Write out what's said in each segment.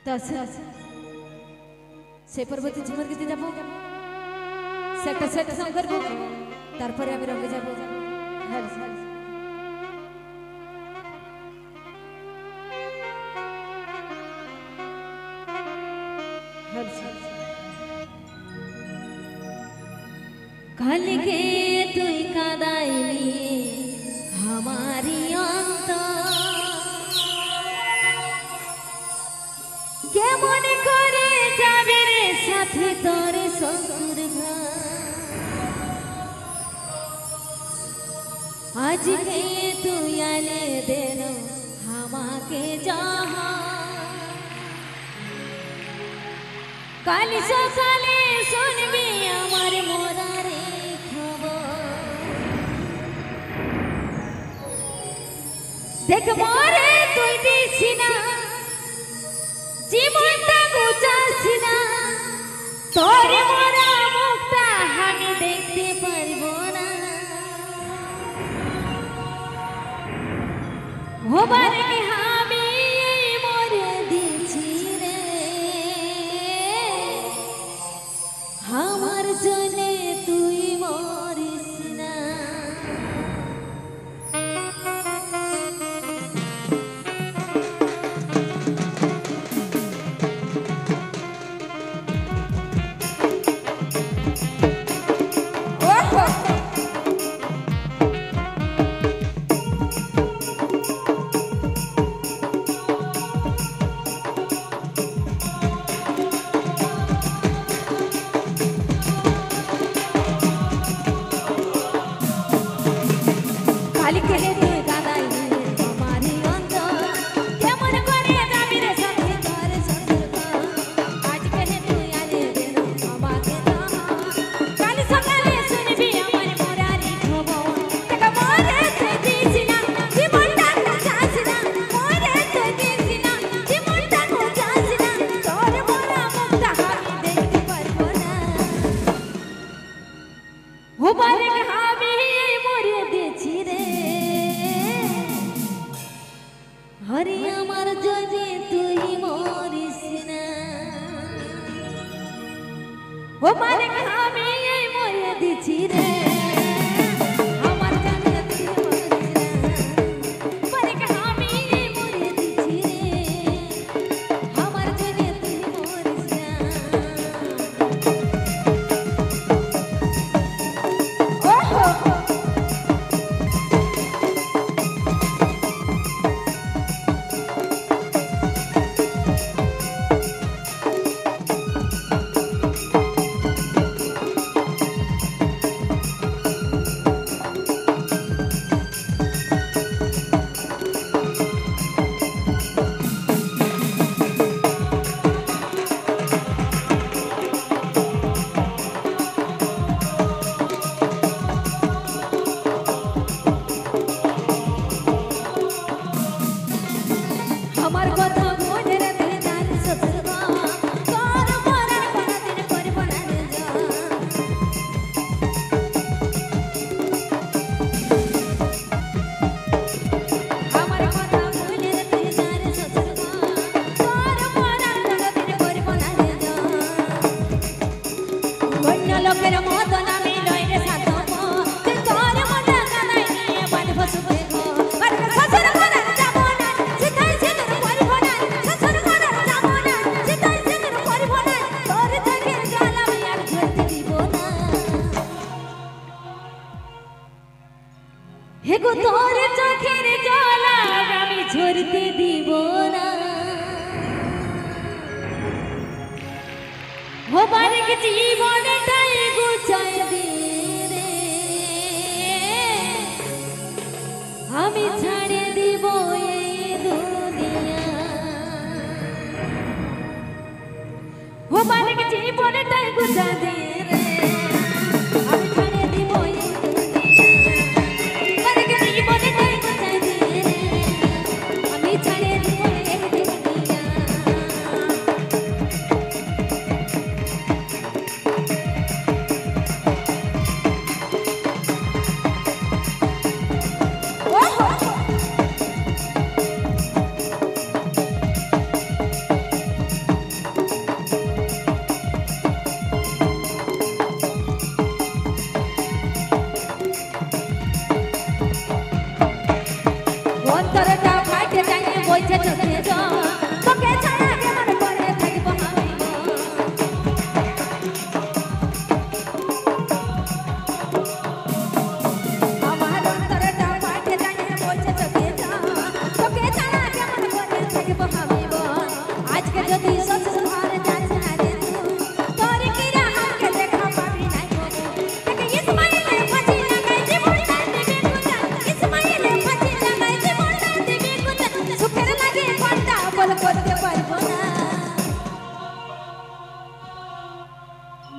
से पर्वती झुमर गीते যাব সেটা সেটা সং করব তারপরে আমি রঙে যাব হ্যাঁ কাল কে তুই কাদাইলি हमारी কেমন করে যাবে রে সাথে তোর শ্বশুর আজকে তুই আনে দেন আমাকে যাহা কাল সকালে শুনবি আমার মরারে খবর দেখ মরে তুই দিছি না জীবনটা গোছাছি না তোর মরা মুখটা আমি দেখতে পারবো না হবার কি আমি মরে দিছি রে আমার জন্য তুই মরিস না हरे আমার যদি তুই মরিস না ও মানে আমি এই মরে দিছি রে আমার জানে তুই মরিস না মানে আমি এই মরে দিছি রে আমার জানে তুই মরিস না ওহো হেগো তোর চোখের জল আমি ঝরতে দিব না হবার কি জীবনটাই গুছাই দে রে আমি ছাড়ে দিব এই দুনিয়া হবার কি জীবনটাই গুছাই দে রে আমি ছাড়ে দিব এই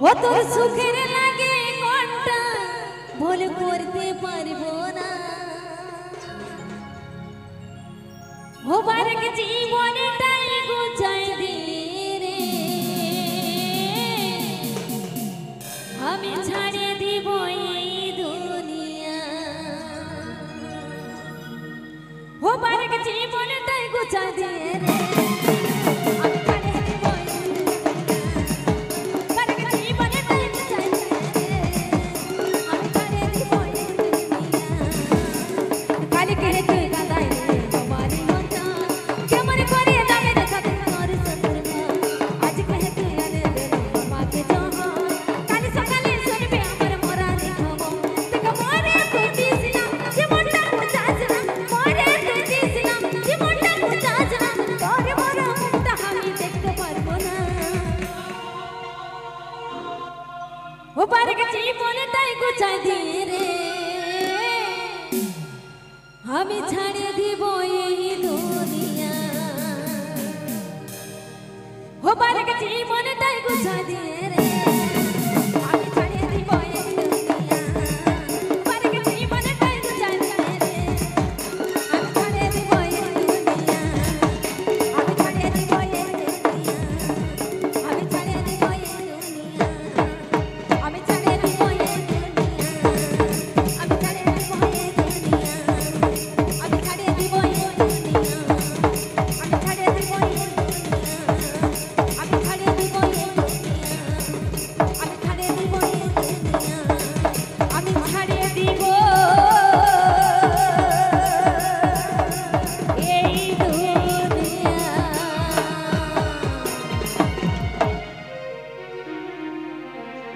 ও তোর সুখের লাগে কোনটা বলে করতে পারবো না ও বারক জীবনটাই গুছাই দিয়ে রে আমি ছাড়িয়ে দিব এই দুনিয়া ও বারক জীবনটাই গুছাই দিয়ে রে ও বারক জীবনটাই গুছাই দিয়ে রে আমি ছাড়িয়ে দিব এই দুনিয়া ও বারক জীবনটাই গুছাই দিয়ে